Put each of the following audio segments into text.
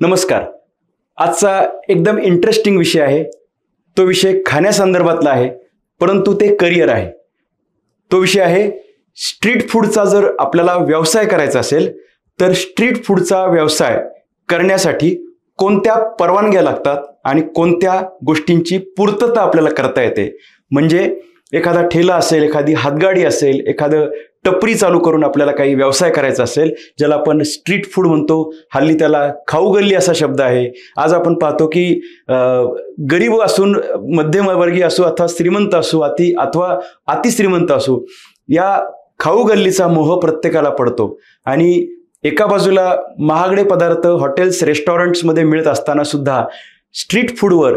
नमस्कार. आजचा एकदम इंटरेस्टिंग विषय आहे. तो विषय खाण्यासंदर्भातला आहे, परंतु ते करिअर आहे. तो विषय आहे स्ट्रीट फूडचा. जर आपल्याला व्यवसाय करायचा असेल तर स्ट्रीट फूडचा व्यवसाय करण्यासाठी कोणत्या परवानग्या लागतात आणि कोणत्या गोष्टींची पूर्तता आपल्याला करता येते. म्हणजे एखादा ठेला असेल, एखादी हातगाडी असेल, एखादं टपरी चालू करून आपल्याला काही व्यवसाय करायचा असेल, ज्याला आपण स्ट्रीट फूड म्हणतो. हल्ली त्याला खाऊ गल्ली असा शब्द आहे. आज आपण पाहतो की गरीब असून, मध्यमवर्गीय असो अथवा श्रीमंत असो, अथवा अतिश्रीमंत असो, या खाऊ गल्लीचा मोह प्रत्येकाला पडतो. आणि एका बाजूला महागडे पदार्थ हॉटेल्स, रेस्टॉरंट्समध्ये मिळत असताना सुद्धा स्ट्रीट फूडवर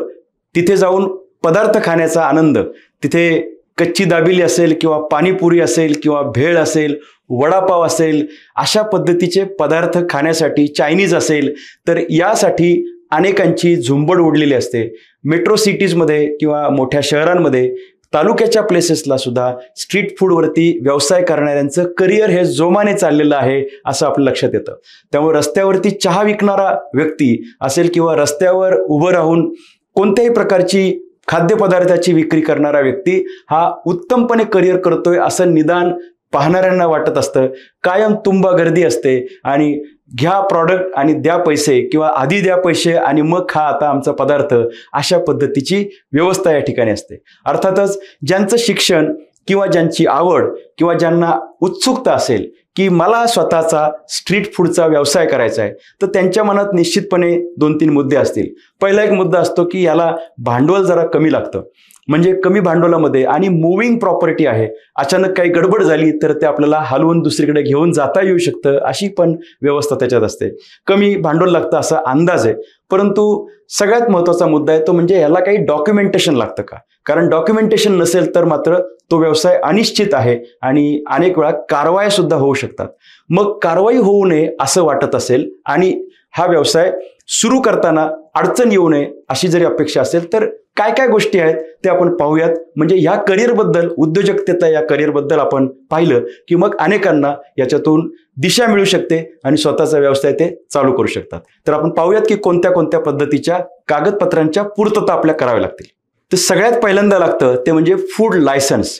तिथे जाऊन पदार्थ खाण्याचा आनंद, तिथे कच्ची दाबिली असेल किंवा पाणीपुरी असेल किंवा भेळ असेल, वडापाव असेल, अशा पद्धतीचे पदार्थ खाण्यासाठी, चायनीज असेल, तर यासाठी अनेकांची झुंबड उडलेली असते. मेट्रो सिटीजमध्ये किंवा मोठ्या शहरांमध्ये, तालुक्याच्या प्लेसेसला सुद्धा स्ट्रीट फूडवरती व्यवसाय करणाऱ्यांचं करिअर हे जोमाने चाललेलं आहे असं आपल्या लक्षात येतं. त्यामुळे रस्त्यावरती चहा विकणारा व्यक्ती असेल किंवा रस्त्यावर उभं राहून कोणत्याही प्रकारची खाद्यपदार्थाची विक्री करणारा व्यक्ती हा उत्तमपणे करिअर करतोय असं निदान पाहणाऱ्यांना वाटत असतं. कायम तुंबा गर्दी असते आणि घ्या प्रॉडक्ट आणि द्या पैसे, किंवा आधी द्या पैसे आणि मग खा आता आमचा पदार्थ, अशा पद्धतीची व्यवस्था या ठिकाणी असते. अर्थातच ज्यांचं शिक्षण किंवा ज्यांची आवड किंवा ज्यांना उत्सुकता असेल की मला स्वतःचा स्ट्रीट फूडचा व्यवसाय करायचा आहे, तर त्यांच्या मनात निश्चितपणे 2-3 मुद्दे असतील. पहिला एक मुद्दा असतो की याला भांडवल जरा कमी लागतं. म्हणजे कमी भांडवलामध्ये आणि मूव्हिंग प्रॉपर्टी आहे, अचानक काही गडबड झाली तर ते आपल्याला हलवून दुसरीकडे घेऊन जाता येऊ शकतं, अशी पण व्यवस्था त्याच्यात असते. कमी भांडवल लागतं असा अंदाज आहे. परंतु सगळ्यात महत्त्वाचा मुद्दा आहे तो म्हणजे याला काही डॉक्युमेंटेशन लागतं का? कारण डॉक्युमेंटेशन नसेल तर मात्र तो व्यवसाय अनिश्चित आहे आणि अनेक वेळा कारवाया सुद्धा होऊ शकतात. मग कारवाई होऊ नये असं वाटत असेल आणि हा व्यवसाय सुरू करताना अडचण येऊ नये अशी जरी अपेक्षा असेल, तर काय काय गोष्टी आहेत ते आपण पाहूयात. म्हणजे ह्या करिअरबद्दल, उद्योजकतेच्या या करिअरबद्दल आपण पाहिलं की मग अनेकांना याच्यातून दिशा मिळू शकते आणि स्वतःचा व्यवसाय ते चालू करू शकतात. तर आपण पाहूयात की कोणत्या कोणत्या पद्धतीच्या कागदपत्रांच्या पूर्तता आपल्या कराव्या लागतील. तर सगळ्यात पहिल्यांदा लागतं ते म्हणजे food licence.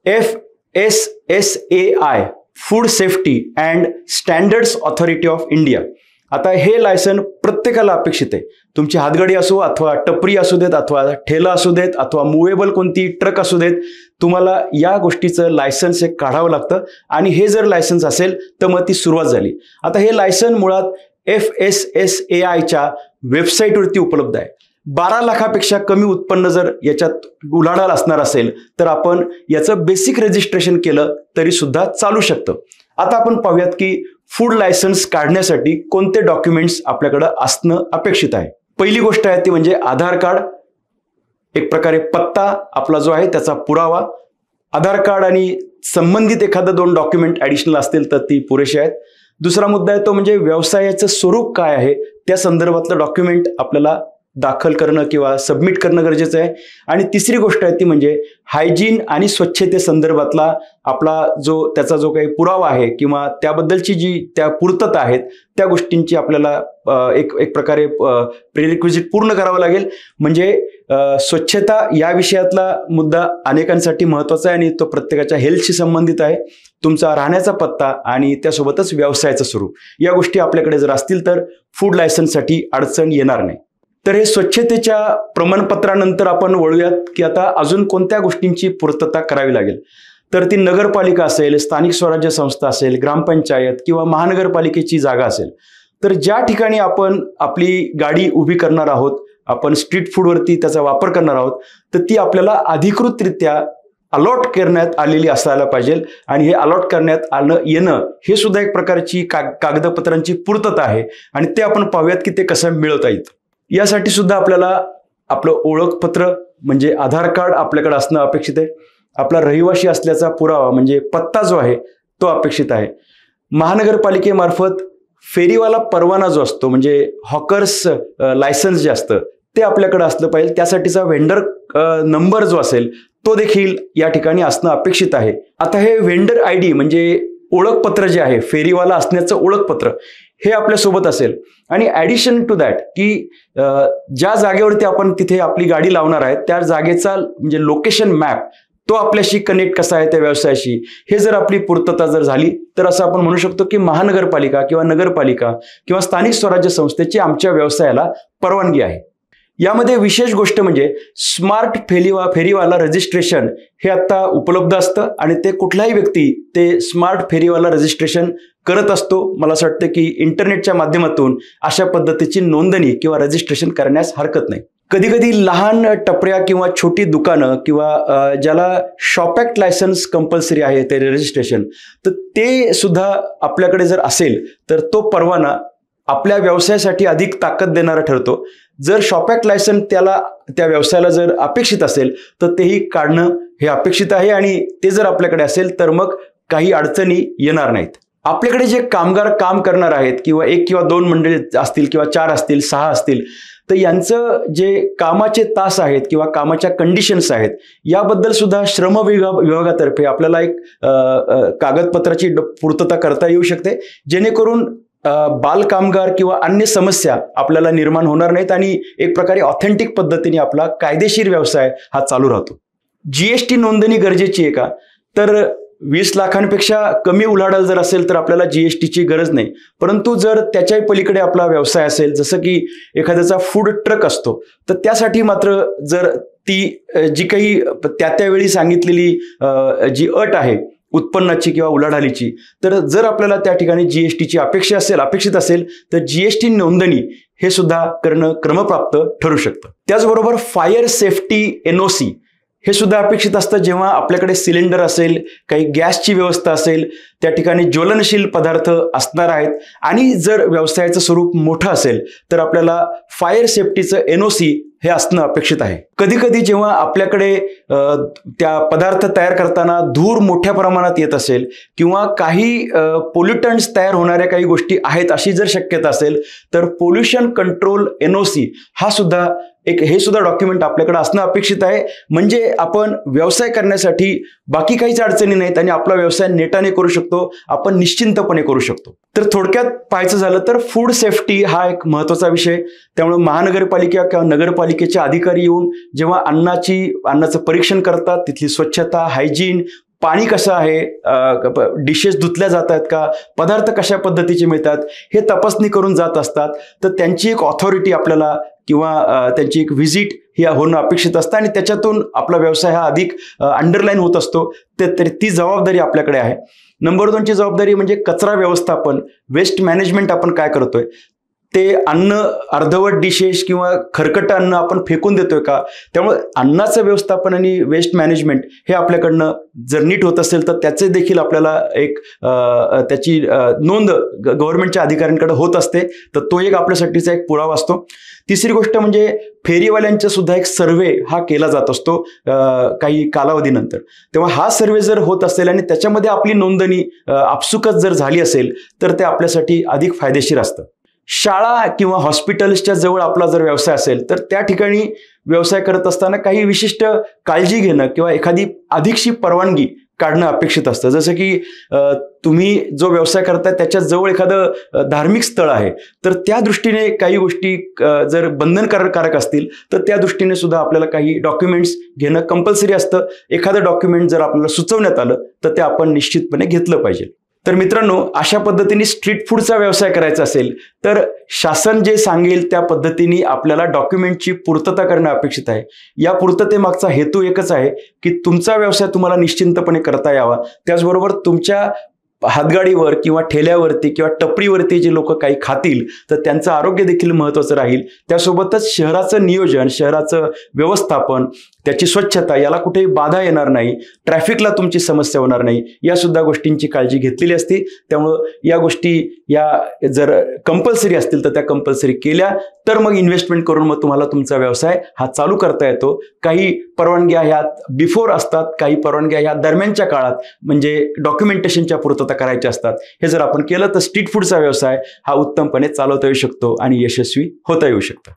FSSAI, food safety and standards authority of India. आता हे लायसन प्रत्येकाला अपेक्षित आहे. तुमची हातगाडी असो अथवा टपरी असू देत अथवा ठेला असू देत अथवा मुव्हेबल कोणती ट्रक असू देत, तुम्हाला या गोष्टीचं लायसन्स हे काढावं लागतं. आणि हे जर लायसन्स असेल तर मग ती सुरुवात झाली. आता हे लायसन मुळात FSSAIच्या वेबसाईटवरती उपलब्ध आहे. 12 लाखापेक्षा कमी उत्पन्न जर याच्यात उलाढाल असणार असेल तर आपण याचं बेसिक रजिस्ट्रेशन केलं तरी सुद्धा चालू शकतं. आता आपण पाहूयात की फूड लायसन्स काढण्यासाठी कोणते डॉक्युमेंट्स आपल्याकडे असणं अपेक्षित आहे. पहिली गोष्ट आहे ती म्हणजे आधार कार्ड. एक प्रकारे पत्ता आपला जो आहे त्याचा पुरावा. आधार कार्ड आणि संबंधित एखादं 2 डॉक्युमेंट ॲडिशनल असतील तर ती पुरेशी आहेत. दुसरा मुद्दा आहे तो म्हणजे व्यवसायाचं स्वरूप काय आहे त्या संदर्भातलं डॉक्युमेंट आपल्याला दाखल करणं किंवा सबमिट करणं गरजेचं आहे. आणि तिसरी गोष्ट आहे ती म्हणजे हायजीन आणि स्वच्छते संदर्भातला आपला त्याचा जो काही पुरावा आहे किंवा त्याबद्दलची जी त्या पूर्तता आहेत त्या गोष्टींची आपल्याला एक प्रकारे प्रिरिक्विजिट पूर्ण करावं लागेल. म्हणजे स्वच्छता या विषयातला मुद्दा अनेकांसाठी महत्त्वाचा आहे आणि तो प्रत्येकाच्या हेल्थशी संबंधित आहे. तुमचा राहण्याचा पत्ता आणि त्यासोबतच व्यवसायाचं स्वरूप, या गोष्टी आपल्याकडे जर असतील तर फूड लायसन्ससाठी अडचण येणार नाही. तर हे स्वच्छतेच्या प्रमाणपत्रानंतर आपण वळूयात की आता अजून कोणत्या गोष्टींची पूर्तता करावी लागेल. तर ती नगरपालिका असेल, स्थानिक स्वराज्य संस्था असेल, ग्रामपंचायत किंवा महानगरपालिकेची जागा असेल, तर ज्या ठिकाणी आपण आपली गाडी उभी करणार आहोत, आपण स्ट्रीट फूडवरती त्याचा वापर करणार आहोत, तर ती आपल्याला अधिकृतरित्या अलॉट करण्यात आलेली असायला पाहिजे. आणि हे अलॉट करण्यात येणं हे सुद्धा एक प्रकारची कागदपत्रांची पूर्तता आहे आणि ते आपण पाहूयात की ते कसं मिळवता येतं. यासाठी सुद्धा आपल्याला आपलं ओळखपत्र म्हणजे आधार कार्ड आपल्याकडे असणं अपेक्षित आहे. आपला रहिवाशी असल्याचा पुरावा म्हणजे पत्ता जो आहे तो अपेक्षित आहे. महानगरपालिकेमार्फत फेरीवाला परवाना जो असतो म्हणजे हॉकर्स लायसन्स जे असतं ते आपल्याकडे असलं पाहिजे. त्यासाठीचा व्हेंडर नंबर जो असेल तो देखील या ठिकाणी असणं अपेक्षित आहे. आता हे व्हेंडर ID म्हणजे ओळखपत्र जे आहे, फेरीवाला असण्याचं ओळखपत्र, हे आपल्यासोबत असेल आणि ॲडिशन टू दॅट की ज्या जागेवरती आपण तिथे आपली गाडी लावणार आहे त्या जागेचा म्हणजे लोकेशन मॅप तो आपल्याशी कनेक्ट कसा आहे त्या व्यवसायाशी, हे जर आपली पूर्तता जर झाली तर असं आपण म्हणू शकतो की महानगरपालिका किंवा नगरपालिका किंवा स्थानिक स्वराज्य संस्थेची आमच्या व्यवसायाला परवानगी आहे. यामध्ये विशेष गोष्ट म्हणजे स्मार्ट फेरीवाला रजिस्ट्रेशन हे आता उपलब्ध असतं आणि ते कुठलाही व्यक्ती ते स्मार्ट फेरीवाला रजिस्ट्रेशन करत असतो. मला असं वाटतं की इंटरनेटच्या माध्यमातून अशा पद्धतीची नोंदणी किंवा रजिस्ट्रेशन करण्यास हरकत नाही. कधी कधी लहान टपऱ्या किंवा छोटी दुकानं किंवा ज्याला शॉप ॲक्ट लायसन्स कंपल्सरी आहे ते रजिस्ट्रेशन, तर ते सुद्धा आपल्याकडे जर असेल तर तो परवाना आपल्या व्यवसायासाठी अधिक ताकद देणारा ठरतो. जर शॉप ॲक्ट लायसन त्या व्यवसायाला जर अपेक्षित असेल तर तेही काढणं हे अपेक्षित आहे आणि ते जर आपल्याकडे असेल तर मग काही अडचणी येणार नाहीत. आपल्याकडे जे कामगार काम करणार आहेत किंवा 1 किंवा 2 मंडळी असतील किंवा 4 असतील 6 असतील, तर यांचं जे कामाचे तास आहेत किंवा कामाच्या कंडिशन्स आहेत याबद्दल सुद्धा श्रम विभागातर्फे आपल्याला एक कागदपत्राची पूर्तता करता येऊ शकते, जेणेकरून बाल कामगार किंवा अन्य समस्या आपल्याला निर्माण होणार नाहीत आणि एक प्रकारे ऑथेंटिक पद्धतीने आपला कायदेशीर व्यवसाय हा चालू राहतो. जीएसटी नोंदणी गरजेची आहे का? तर 20 लाखांपेक्षा कमी उलाढाल जर असेल तर आपल्याला जीएसटीची गरज नाही. परंतु जर त्याच्याही पलीकडे आपला व्यवसाय असेल, जसं की एखाद्याचा फूड ट्रक असतो, तर त्यासाठी मात्र जर ती जी काही त्यावेळी सांगितलेली जी अट आहे उत्पन्नाची किंवा उलाढालीची, तर जर आपल्याला त्या ठिकाणी जीएसटीची अपेक्षित असेल तर जीएसटी नोंदणी हे सुद्धा करणं क्रमप्राप्त ठरू शकतं. त्याचबरोबर फायर सेफ्टी एनओसी हे सुद्धा अपेक्षित असतं. जेव्हा आपल्याकडे सिलेंडर असेल, काही गॅसची व्यवस्था असेल, त्या ठिकाणी ज्वलनशील पदार्थ असणार आहेत आणि जर व्यवसायाचं स्वरूप मोठं असेल तर आपल्याला फायर सेफ्टीचं एनओसी हे असणं अपेक्षित आहे. कधी कधी जेव्हा आपल्याकडे त्या पदार्थ तयार करताना धूर मोठ्या प्रमाणात येत असेल किंवा काही पोल्युटंट्स तयार होणाऱ्या काही गोष्टी आहेत अशी जर शक्यता असेल तर पोल्युशन कंट्रोल एनओसी हे सुद्धा डॉक्युमेंट आपल्याकडे असणं अपेक्षित आहे. म्हणजे आपण व्यवसाय करण्यासाठी बाकी काहीच अडचणी नाहीत आणि आपला व्यवसाय नेटाने करू शकतो, आपण निश्चिंतपणे करू शकतो. तर थोडक्यात पाहायचं झालं तर फूड सेफ्टी हा एक महत्त्वाचा विषय. त्यामुळे महानगरपालिका किंवा नगरपालिकेचे अधिकारी येऊन जेव्हा अन्नाचं परीक्षण करतात, तिथली स्वच्छता, हायजीन, पाणी कसं आहे, डिशेस धुतल्या जात आहेत का, पदार्थ कशा पद्धतीचे मिळतात हे तपासणी करून जात असतात. तर त्यांची एक ऑथॉरिटी आपल्याला किंवा त्यांची एक व्हिजिट ही होणं अपेक्षित असतं आणि त्याच्यातून आपला व्यवसाय हा अधिक अंडरलाईन होत असतो. तर ती जबाबदारी आपल्याकडे आहे. नंबर 2ची जबाबदारी म्हणजे कचरा व्यवस्थापन, वेस्ट मॅनेजमेंट आपण काय करतोय, ते अन्न अर्धवट डिशेस किंवा खरकट अन्न आपण फेकून देतोय का. त्यामुळे अन्नाचं व्यवस्थापन आणि वेस्ट मॅनेजमेंट हे आपल्याकडनं जर नीट होत असेल तर त्याचे देखील आपल्याला एक त्याची नोंद गव्हर्नमेंटच्या अधिकाऱ्यांकडे होत असते. तर तो एक आपल्यासाठीचा एक पुरावा असतो. तिसरी गोष्ट म्हणजे फेरीवाल्यांचा सुद्धा एक सर्व्हे हा केला जात असतो काही कालावधीनंतर. तेव्हा हा सर्व्हे जर होत असेल आणि त्याच्यामध्ये आपली नोंदणी आपसुकच जर झाली असेल तर ते आपल्यासाठी अधिक फायदेशीर असतं. शाळा किंवा हॉस्पिटल्सच्या जवळ आपला जर व्यवसाय असेल तर त्या ठिकाणी व्यवसाय करत असताना काही विशिष्ट काळजी घेणं किंवा एखादी अधिकशी परवानगी काढणं अपेक्षित असतं. जसं की तुम्ही जो व्यवसाय करताय त्याच्या जवळ एखादं धार्मिक स्थळ आहे तर त्या दृष्टीने काही गोष्टी जर बंधनकारक असतील तर त्या दृष्टीने सुद्धा आपल्याला काही डॉक्युमेंट्स घेणं कंपल्सरी असतं. एखादं डॉक्युमेंट जर आपल्याला सुचवण्यात आलं तर ते आपण निश्चितपणे घेतलं पाहिजे. तर मित्रांनो, अशा पद्धतीने स्ट्रीट फूडचा व्यवसाय करायचा असेल तर शासन जे सांगेल त्या पद्धतीने आपल्याला डॉक्युमेंटची पूर्तता करणं अपेक्षित आहे. या पूर्ततेमागचा हेतू एकच आहे की तुमचा व्यवसाय तुम्हाला निश्चिंतपणे करता यावा. त्याचबरोबर तुमच्या हातगाडीवर किंवा ठेल्यावरती किंवा टपरीवरती जे लोक काही खातील तर त्यांचं आरोग्य देखील महत्त्वाचं राहील. त्यासोबतच शहराचं नियोजन, शहराचं व्यवस्थापन, त्याची स्वच्छता याला कुठेही बाधा येणार नाही, ट्रॅफिकला तुमची समस्या होणार नाही, या सुद्धा गोष्टींची काळजी घेतलेली असते. त्यामुळं या गोष्टी या जर कंपल्सरी असतील तर त्या कंपल्सरी केल्या तर मग इन्व्हेस्टमेंट करून मग तुम्हाला तुमचा व्यवसाय हा चालू करता येतो. काही परवानग्या ह्या बिफोर असतात, काही परवानग्या ह्या दरम्यानच्या काळात म्हणजे डॉक्युमेंटेशनच्या पूर्तता करायच्या असतात. हे जर आपण केलं तर स्ट्रीट फूडचा व्यवसाय हा उत्तमपणे चालवता येऊ शकतो आणि यशस्वी होता येऊ शकतो.